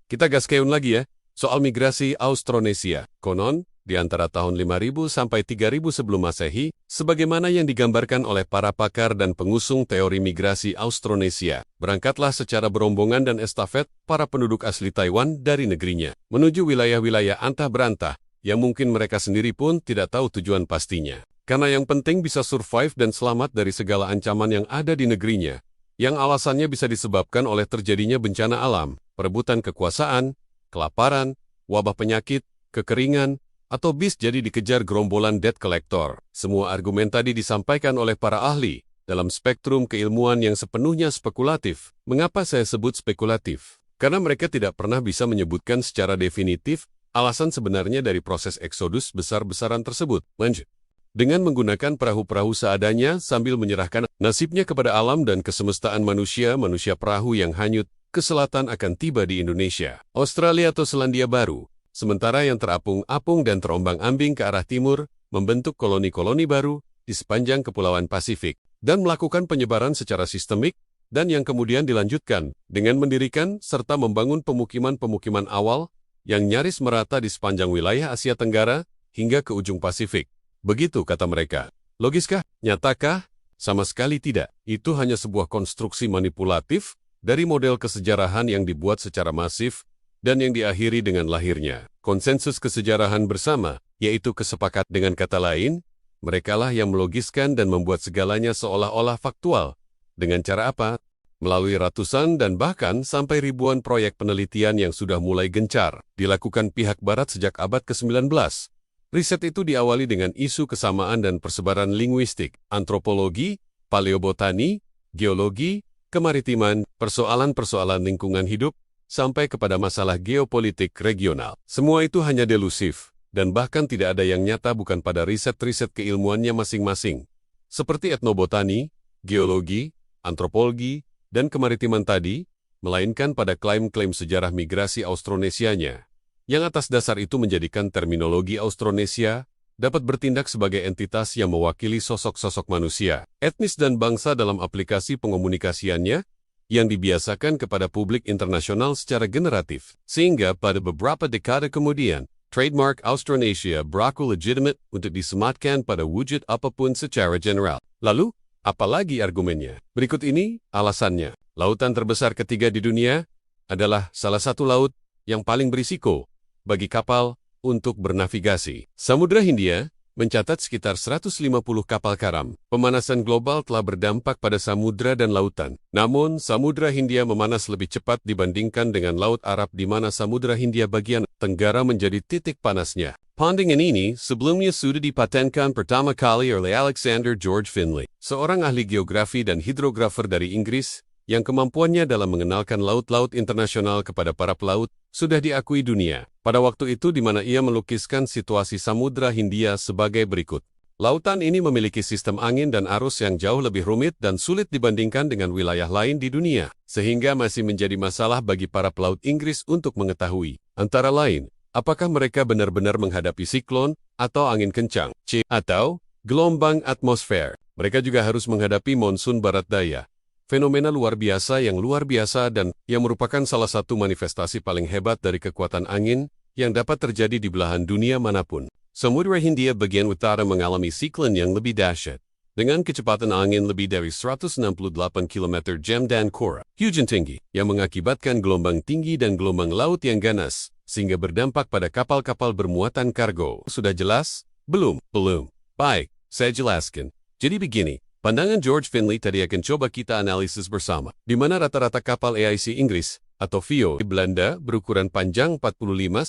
Kita gaskeun lagi ya, soal migrasi Austronesia. Konon, di antara tahun 5000 sampai 3000 sebelum Masehi, sebagaimana yang digambarkan oleh para pakar dan pengusung teori migrasi Austronesia, berangkatlah secara berombongan dan estafet para penduduk asli Taiwan dari negerinya, menuju wilayah-wilayah antah berantah, yang mungkin mereka sendiri pun tidak tahu tujuan pastinya. Karena yang penting bisa survive dan selamat dari segala ancaman yang ada di negerinya, yang alasannya bisa disebabkan oleh terjadinya bencana alam, perebutan kekuasaan, kelaparan, wabah penyakit, kekeringan, atau bis jadi dikejar gerombolan debt collector. Semua argumen tadi disampaikan oleh para ahli dalam spektrum keilmuan yang sepenuhnya spekulatif. Mengapa saya sebut spekulatif? Karena mereka tidak pernah bisa menyebutkan secara definitif alasan sebenarnya dari proses eksodus besar-besaran tersebut. Lanjut. Dengan menggunakan perahu-perahu seadanya sambil menyerahkan nasibnya kepada alam dan kesemestaan manusia perahu yang hanyut ke selatan akan tiba di Indonesia, Australia atau Selandia Baru, sementara yang terapung-apung dan terombang-ambing ke arah timur, membentuk koloni-koloni baru di sepanjang Kepulauan Pasifik, dan melakukan penyebaran secara sistemik, dan yang kemudian dilanjutkan dengan mendirikan serta membangun pemukiman-pemukiman awal yang nyaris merata di sepanjang wilayah Asia Tenggara hingga ke ujung Pasifik. Begitu kata mereka. Logiskah? Nyatakah? Sama sekali tidak. Itu hanya sebuah konstruksi manipulatif dari model kesejarahan yang dibuat secara masif dan yang diakhiri dengan lahirnya konsensus kesejarahan bersama, yaitu kesepakat. Dengan kata lain, merekalah yang melogiskan dan membuat segalanya seolah-olah faktual. Dengan cara apa? Melalui ratusan dan bahkan sampai ribuan proyek penelitian yang sudah mulai gencar dilakukan pihak Barat sejak abad ke-19. Riset itu diawali dengan isu kesamaan dan persebaran linguistik, antropologi, paleobotani, geologi, kemaritiman, persoalan-persoalan lingkungan hidup, sampai kepada masalah geopolitik regional. Semua itu hanya delusif, dan bahkan tidak ada yang nyata bukan pada riset-riset keilmuannya masing-masing. Seperti etnobotani, geologi, antropologi, dan kemaritiman tadi, melainkan pada klaim-klaim sejarah migrasi Austronesianya, yang atas dasar itu menjadikan terminologi Austronesia dapat bertindak sebagai entitas yang mewakili sosok-sosok manusia, etnis dan bangsa dalam aplikasi pengomunikasiannya yang dibiasakan kepada publik internasional secara generatif. Sehingga pada beberapa dekade kemudian, trademark Austronesia berlaku legitimate untuk disematkan pada wujud apapun secara general. Lalu, apalagi argumennya? Berikut ini alasannya. Lautan terbesar ketiga di dunia adalah salah satu laut yang paling berisiko bagi kapal untuk bernavigasi. Samudra Hindia mencatat sekitar 150 kapal karam. Pemanasan global telah berdampak pada samudra dan lautan. Namun, Samudra Hindia memanas lebih cepat dibandingkan dengan Laut Arab di mana Samudra Hindia bagian tenggara menjadi titik panasnya. Pandangan ini sebelumnya sudah dipatenkan pertama kali oleh Alexander George Finlay, seorang ahli geografi dan hidrografer dari Inggris, yang kemampuannya dalam mengenalkan laut-laut internasional kepada para pelaut sudah diakui dunia. Pada waktu itu di mana ia melukiskan situasi Samudra Hindia sebagai berikut. Lautan ini memiliki sistem angin dan arus yang jauh lebih rumit dan sulit dibandingkan dengan wilayah lain di dunia, sehingga masih menjadi masalah bagi para pelaut Inggris untuk mengetahui, antara lain, apakah mereka benar-benar menghadapi siklon atau angin kencang, atau gelombang atmosfer. Mereka juga harus menghadapi monsun barat daya, fenomena luar biasa dan yang merupakan salah satu manifestasi paling hebat dari kekuatan angin yang dapat terjadi di belahan dunia manapun. Samudra Hindia bagian utara mengalami siklon yang lebih dahsyat, dengan kecepatan angin lebih dari 168 km jam dan current hujan tinggi, yang mengakibatkan gelombang tinggi dan gelombang laut yang ganas, sehingga berdampak pada kapal-kapal bermuatan kargo. Sudah jelas? Belum. Baik, saya jelaskan. Jadi begini. Pandangan George Finlay tadi akan coba kita analisis bersama, di mana rata-rata kapal AIC Inggris atau VO di Belanda berukuran panjang 45-60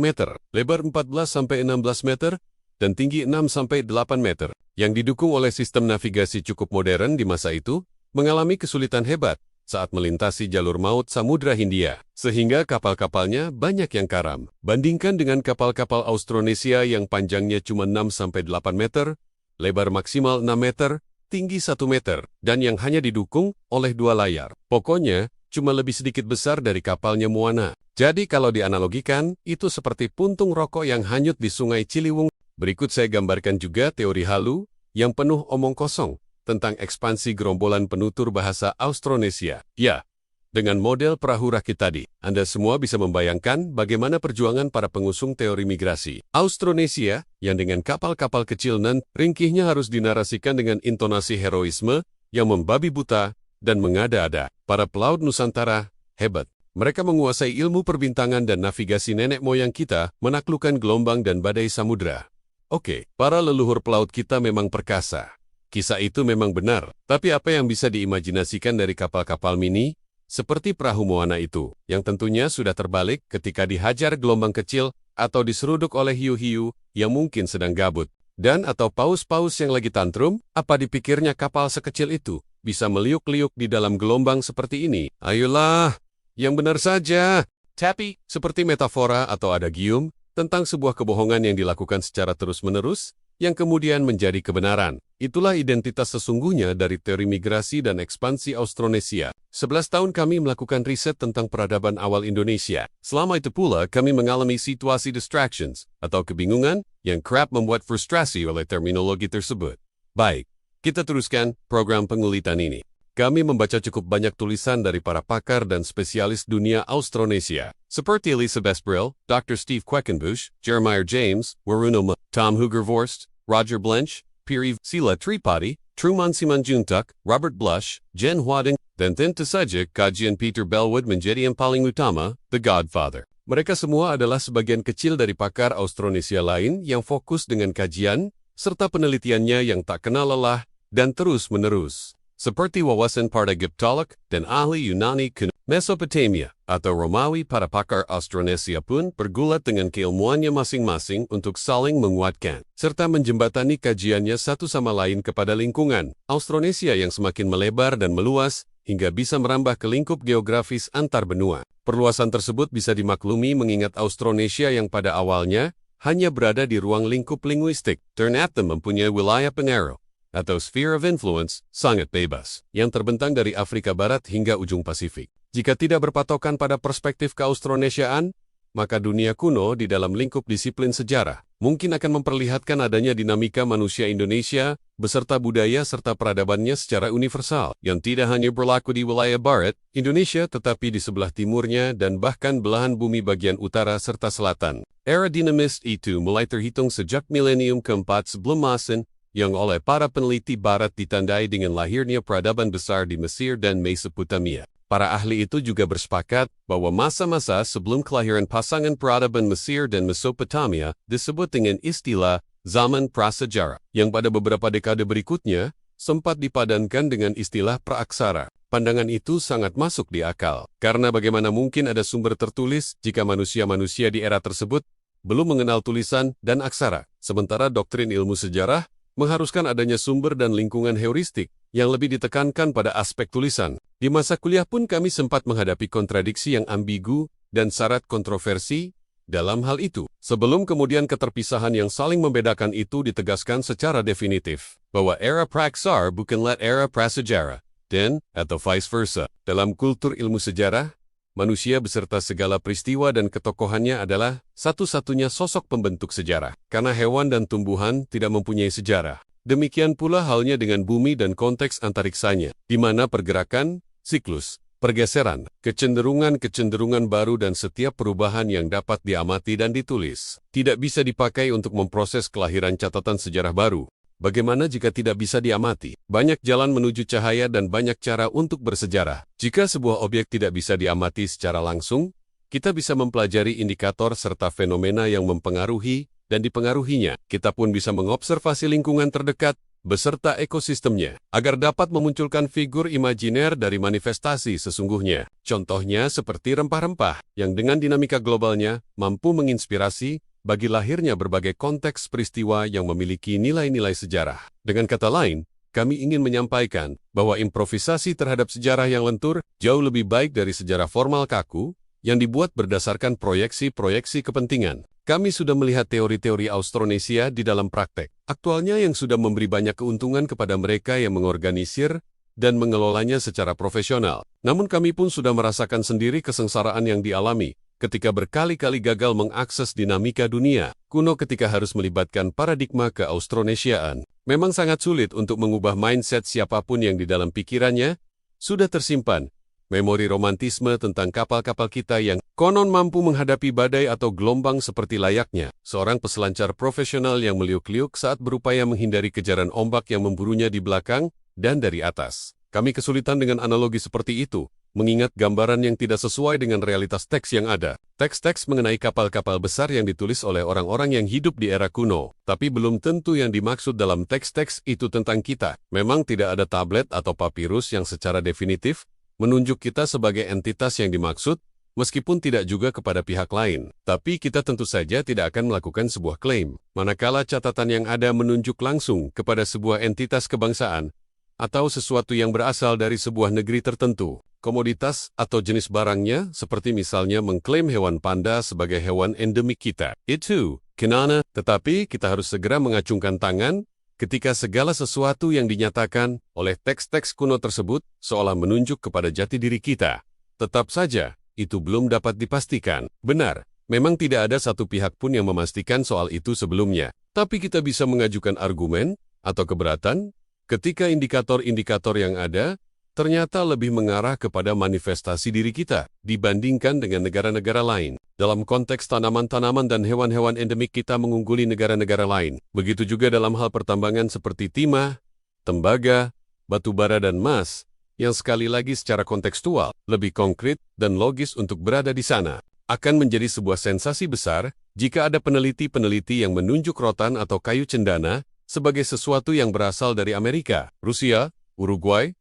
meter, lebar 14-16 meter, dan tinggi 6-8 meter, yang didukung oleh sistem navigasi cukup modern di masa itu, mengalami kesulitan hebat saat melintasi jalur maut Samudra Hindia, sehingga kapal-kapalnya banyak yang karam. Bandingkan dengan kapal-kapal Austronesia yang panjangnya cuma 6-8 meter, lebar maksimal 6 meter, tinggi 1 meter, dan yang hanya didukung oleh 2 layar. Pokoknya, cuma lebih sedikit besar dari kapalnya Moana. Jadi kalau dianalogikan, itu seperti puntung rokok yang hanyut di Sungai Ciliwung. Berikut saya gambarkan juga teori halu, yang penuh omong kosong, tentang ekspansi gerombolan penutur bahasa Austronesia. Ya, Dengan model perahu rakit tadi, Anda semua bisa membayangkan bagaimana perjuangan para pengusung teori migrasi Austronesia yang dengan kapal-kapal kecil nan ringkihnya harus dinarasikan dengan intonasi heroisme yang membabi buta dan mengada-ada. Para pelaut Nusantara hebat. Mereka menguasai ilmu perbintangan dan navigasi nenek moyang kita menaklukkan gelombang dan badai samudra. Oke, para leluhur pelaut kita memang perkasa. Kisah itu memang benar, tapi apa yang bisa diimajinasikan dari kapal-kapal mini seperti perahu Moana itu, yang tentunya sudah terbalik ketika dihajar gelombang kecil atau diseruduk oleh hiu-hiu yang mungkin sedang gabut. Dan atau paus-paus yang lagi tantrum, apa dipikirnya kapal sekecil itu bisa meliuk-liuk di dalam gelombang seperti ini? Ayolah, yang benar saja. Tapi, seperti metafora atau adagium, tentang sebuah kebohongan yang dilakukan secara terus-menerus, yang kemudian menjadi kebenaran. Itulah identitas sesungguhnya dari teori migrasi dan ekspansi Austronesia. 11 tahun kami melakukan riset tentang peradaban awal Indonesia. Selama itu pula kami mengalami situasi distractions atau kebingungan yang kerap membuat frustrasi oleh terminologi tersebut. Baik, kita teruskan program pengulitan ini. Kami membaca cukup banyak tulisan dari para pakar dan spesialis dunia Austronesia, seperti Elisabeth Brill, Dr. Steve Queckenbush, Jeremiah James, Waruno M., Tom Hugervorst, Roger Blench, Piri Sila Tripati, Truman Simanjuntak, Robert Blush, Jen Huading, dan tentu saja kajian Peter Bellwood menjadi yang paling utama, The Godfather. Mereka semua adalah sebagian kecil dari pakar Austronesia lain yang fokus dengan kajian, serta penelitiannya yang tak kenal lelah dan terus-menerus. Seperti wawasan Pardagyptolog dan ahli Yunani kuno Mesopotamia atau Romawi, para pakar Austronesia pun bergulat dengan keilmuannya masing-masing untuk saling menguatkan, serta menjembatani kajiannya satu sama lain kepada lingkungan Austronesia yang semakin melebar dan meluas hingga bisa merambah ke lingkup geografis antar benua. Perluasan tersebut bisa dimaklumi mengingat Austronesia yang pada awalnya hanya berada di ruang lingkup linguistik, ternyata mempunyai wilayah pengaruh atau sphere of influence sangat bebas, yang terbentang dari Afrika Barat hingga ujung Pasifik. Jika tidak berpatokan pada perspektif keaustronesiaan, maka dunia kuno di dalam lingkup disiplin sejarah mungkin akan memperlihatkan adanya dinamika manusia Indonesia beserta budaya serta peradabannya secara universal, yang tidak hanya berlaku di wilayah Barat Indonesia tetapi di sebelah timurnya dan bahkan belahan bumi bagian utara serta selatan. Era dinamis itu mulai terhitung sejak milenium keempat sebelum Masehi, yang oleh para peneliti Barat ditandai dengan lahirnya peradaban besar di Mesir dan Mesopotamia. Para ahli itu juga bersepakat bahwa masa-masa sebelum kelahiran pasangan peradaban Mesir dan Mesopotamia disebut dengan istilah zaman prasejarah, yang pada beberapa dekade berikutnya sempat dipadankan dengan istilah praaksara. Pandangan itu sangat masuk di akal, karena bagaimana mungkin ada sumber tertulis jika manusia-manusia di era tersebut belum mengenal tulisan dan aksara, sementara doktrin ilmu sejarah mengharuskan adanya sumber dan lingkungan heuristik yang lebih ditekankan pada aspek tulisan. Di masa kuliah pun kami sempat menghadapi kontradiksi yang ambigu dan syarat kontroversi dalam hal itu. Sebelum kemudian keterpisahan yang saling membedakan itu ditegaskan secara definitif, bahwa era praksar bukanlah era prasejarah, dan atau vice versa. Dalam kultur ilmu sejarah, manusia beserta segala peristiwa dan ketokohannya adalah satu-satunya sosok pembentuk sejarah, karena hewan dan tumbuhan tidak mempunyai sejarah. Demikian pula halnya dengan bumi dan konteks antariksanya, di mana pergerakan, siklus, pergeseran, kecenderungan-kecenderungan baru dan setiap perubahan yang dapat diamati dan ditulis, tidak bisa dipakai untuk memproses kelahiran catatan sejarah baru. Bagaimana jika tidak bisa diamati? Banyak jalan menuju cahaya dan banyak cara untuk bersejarah. Jika sebuah objek tidak bisa diamati secara langsung, kita bisa mempelajari indikator serta fenomena yang mempengaruhi dan dipengaruhinya. Kita pun bisa mengobservasi lingkungan terdekat beserta ekosistemnya, agar dapat memunculkan figur imajiner dari manifestasi sesungguhnya. Contohnya seperti rempah-rempah, yang dengan dinamika globalnya mampu menginspirasi bagi lahirnya berbagai konteks peristiwa yang memiliki nilai-nilai sejarah. Dengan kata lain, kami ingin menyampaikan bahwa improvisasi terhadap sejarah yang lentur jauh lebih baik dari sejarah formal kaku yang dibuat berdasarkan proyeksi-proyeksi kepentingan. Kami sudah melihat teori-teori Austronesia di dalam praktek aktualnya yang sudah memberi banyak keuntungan kepada mereka yang mengorganisir dan mengelolanya secara profesional. Namun kami pun sudah merasakan sendiri kesengsaraan yang dialami ketika berkali-kali gagal mengakses dinamika dunia kuno ketika harus melibatkan paradigma keaustronesiaan. Memang sangat sulit untuk mengubah mindset siapapun yang di dalam pikirannya sudah tersimpan memori romantisme tentang kapal-kapal kita yang konon mampu menghadapi badai atau gelombang seperti layaknya seorang peselancar profesional yang meliuk-liuk saat berupaya menghindari kejaran ombak yang memburunya di belakang dan dari atas. Kami kesulitan dengan analogi seperti itu, mengingat gambaran yang tidak sesuai dengan realitas teks yang ada. Teks-teks mengenai kapal-kapal besar yang ditulis oleh orang-orang yang hidup di era kuno, tapi belum tentu yang dimaksud dalam teks-teks itu tentang kita. Memang tidak ada tablet atau papirus yang secara definitif menunjuk kita sebagai entitas yang dimaksud, meskipun tidak juga kepada pihak lain. Tapi kita tentu saja tidak akan melakukan sebuah klaim, manakala catatan yang ada menunjuk langsung kepada sebuah entitas kebangsaan, atau sesuatu yang berasal dari sebuah negeri tertentu. Komoditas atau jenis barangnya, seperti misalnya mengklaim hewan panda sebagai hewan endemik kita. Itu, kenana, tetapi kita harus segera mengacungkan tangan ketika segala sesuatu yang dinyatakan oleh teks-teks kuno tersebut seolah menunjuk kepada jati diri kita. Tetap saja, itu belum dapat dipastikan. Benar, memang tidak ada satu pihak pun yang memastikan soal itu sebelumnya. Tapi kita bisa mengajukan argumen atau keberatan ketika indikator-indikator yang ada ternyata lebih mengarah kepada manifestasi diri kita dibandingkan dengan negara-negara lain. Dalam konteks tanaman-tanaman dan hewan-hewan endemik kita mengungguli negara-negara lain. Begitu juga dalam hal pertambangan seperti timah, tembaga, batu bara dan emas, yang sekali lagi secara kontekstual, lebih konkret dan logis untuk berada di sana. Akan menjadi sebuah sensasi besar jika ada peneliti-peneliti yang menunjuk rotan atau kayu cendana sebagai sesuatu yang berasal dari Amerika, Rusia, Uruguay,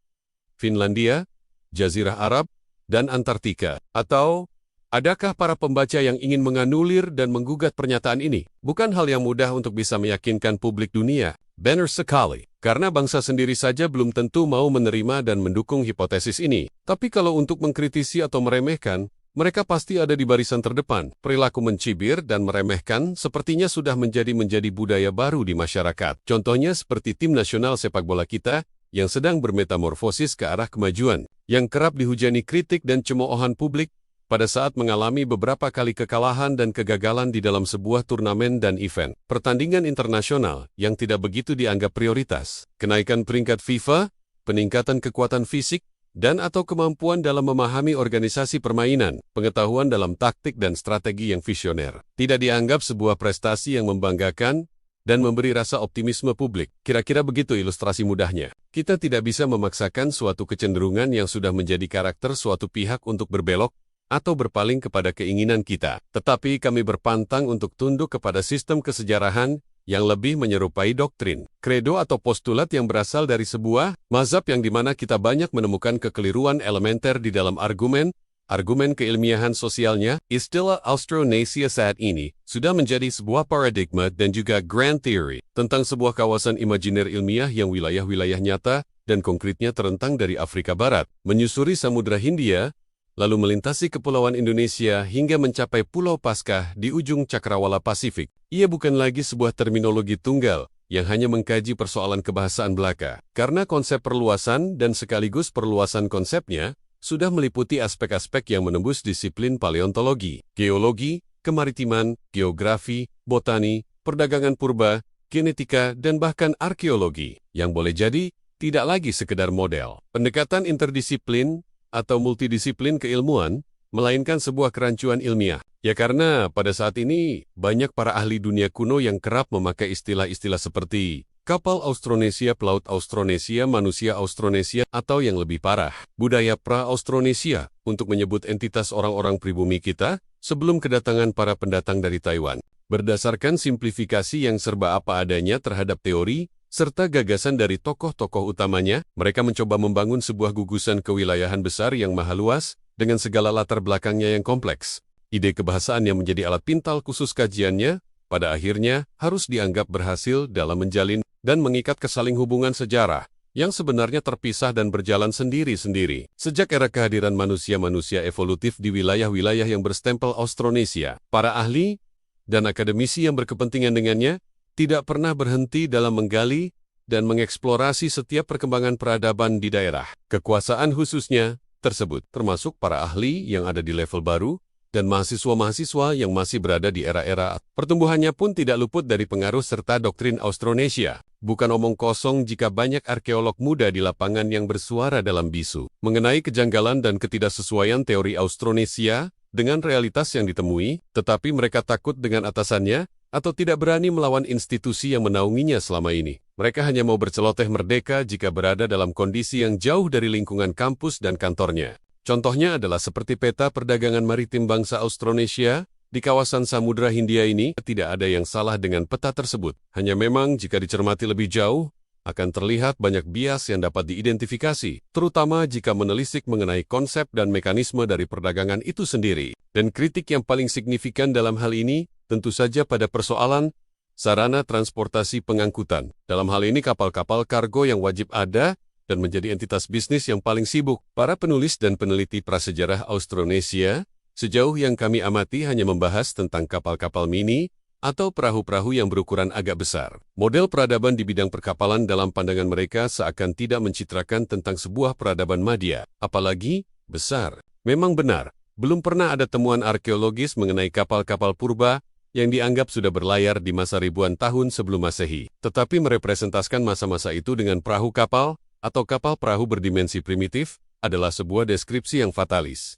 Finlandia, Jazirah Arab, dan Antartika. Atau, adakah para pembaca yang ingin menganulir dan menggugat pernyataan ini? Bukan hal yang mudah untuk bisa meyakinkan publik dunia. Benar sekali. Karena bangsa sendiri saja belum tentu mau menerima dan mendukung hipotesis ini. Tapi kalau untuk mengkritisi atau meremehkan, mereka pasti ada di barisan terdepan. Perilaku mencibir dan meremehkan sepertinya sudah menjadi budaya baru di masyarakat. Contohnya seperti tim nasional sepak bola kita, yang sedang bermetamorfosis ke arah kemajuan, yang kerap dihujani kritik dan cemoohan publik pada saat mengalami beberapa kali kekalahan dan kegagalan di dalam sebuah turnamen dan event. Pertandingan internasional yang tidak begitu dianggap prioritas, kenaikan peringkat FIFA, peningkatan kekuatan fisik, dan atau kemampuan dalam memahami organisasi permainan, pengetahuan dalam taktik dan strategi yang visioner. Tidak dianggap sebuah prestasi yang membanggakan, dan memberi rasa optimisme publik. Kira-kira begitu ilustrasi mudahnya. Kita tidak bisa memaksakan suatu kecenderungan yang sudah menjadi karakter suatu pihak untuk berbelok atau berpaling kepada keinginan kita. Tetapi kami berpantang untuk tunduk kepada sistem kesejarahan yang lebih menyerupai doktrin, kredo atau postulat yang berasal dari sebuah mazhab yang dimana kita banyak menemukan kekeliruan elementer di dalam argumen keilmiahan sosialnya. Istilah Austronesia saat ini sudah menjadi sebuah paradigma dan juga grand theory tentang sebuah kawasan imajiner ilmiah yang wilayah-wilayah nyata dan konkretnya terentang dari Afrika Barat, menyusuri Samudra Hindia, lalu melintasi Kepulauan Indonesia hingga mencapai Pulau Paskah di ujung Cakrawala Pasifik. Ia bukan lagi sebuah terminologi tunggal yang hanya mengkaji persoalan kebahasaan belaka, karena konsep perluasan dan sekaligus perluasan konsepnya sudah meliputi aspek-aspek yang menembus disiplin paleontologi, geologi, kemaritiman, geografi, botani, perdagangan purba, genetika, dan bahkan arkeologi, yang boleh jadi tidak lagi sekedar model. Pendekatan interdisiplin atau multidisiplin keilmuan, melainkan sebuah kerancuan ilmiah. Ya karena pada saat ini banyak para ahli dunia kuno yang kerap memakai istilah-istilah seperti kapal Austronesia, pelaut Austronesia, manusia Austronesia, atau yang lebih parah, budaya pra-Austronesia, untuk menyebut entitas orang-orang pribumi kita sebelum kedatangan para pendatang dari Taiwan. Berdasarkan simplifikasi yang serba apa adanya terhadap teori, serta gagasan dari tokoh-tokoh utamanya, mereka mencoba membangun sebuah gugusan kewilayahan besar yang maha luas, dengan segala latar belakangnya yang kompleks. Ide kebahasaan yang menjadi alat pintal khusus kajiannya, pada akhirnya harus dianggap berhasil dalam menjalin dan mengikat kesaling hubungan sejarah yang sebenarnya terpisah dan berjalan sendiri-sendiri. Sejak era kehadiran manusia-manusia evolutif di wilayah-wilayah yang berstempel Austronesia, para ahli dan akademisi yang berkepentingan dengannya tidak pernah berhenti dalam menggali dan mengeksplorasi setiap perkembangan peradaban di daerah kekuasaan khususnya tersebut, termasuk para ahli yang ada di level baru, dan mahasiswa-mahasiswa yang masih berada di era-era pertumbuhannya pun tidak luput dari pengaruh serta doktrin Austronesia. Bukan omong kosong jika banyak arkeolog muda di lapangan yang bersuara dalam bisu mengenai kejanggalan dan ketidaksesuaian teori Austronesia dengan realitas yang ditemui, tetapi mereka takut dengan atasannya atau tidak berani melawan institusi yang menaunginya selama ini. Mereka hanya mau berceloteh merdeka jika berada dalam kondisi yang jauh dari lingkungan kampus dan kantornya. Contohnya adalah seperti peta perdagangan maritim bangsa Austronesia. Di kawasan Samudra Hindia ini, tidak ada yang salah dengan peta tersebut. Hanya memang jika dicermati lebih jauh, akan terlihat banyak bias yang dapat diidentifikasi, terutama jika menelisik mengenai konsep dan mekanisme dari perdagangan itu sendiri. Dan kritik yang paling signifikan dalam hal ini, tentu saja pada persoalan sarana transportasi pengangkutan. Dalam hal ini kapal-kapal kargo yang wajib ada dan menjadi entitas bisnis yang paling sibuk. Para penulis dan peneliti prasejarah Austronesia sejauh yang kami amati hanya membahas tentang kapal-kapal mini atau perahu-perahu yang berukuran agak besar. Model peradaban di bidang perkapalan dalam pandangan mereka seakan tidak mencitrakan tentang sebuah peradaban madya, apalagi besar. Memang benar, belum pernah ada temuan arkeologis mengenai kapal-kapal purba yang dianggap sudah berlayar di masa ribuan tahun sebelum Masehi, tetapi merepresentasikan masa-masa itu dengan perahu kapal atau kapal perahu berdimensi primitif adalah sebuah deskripsi yang fatalis.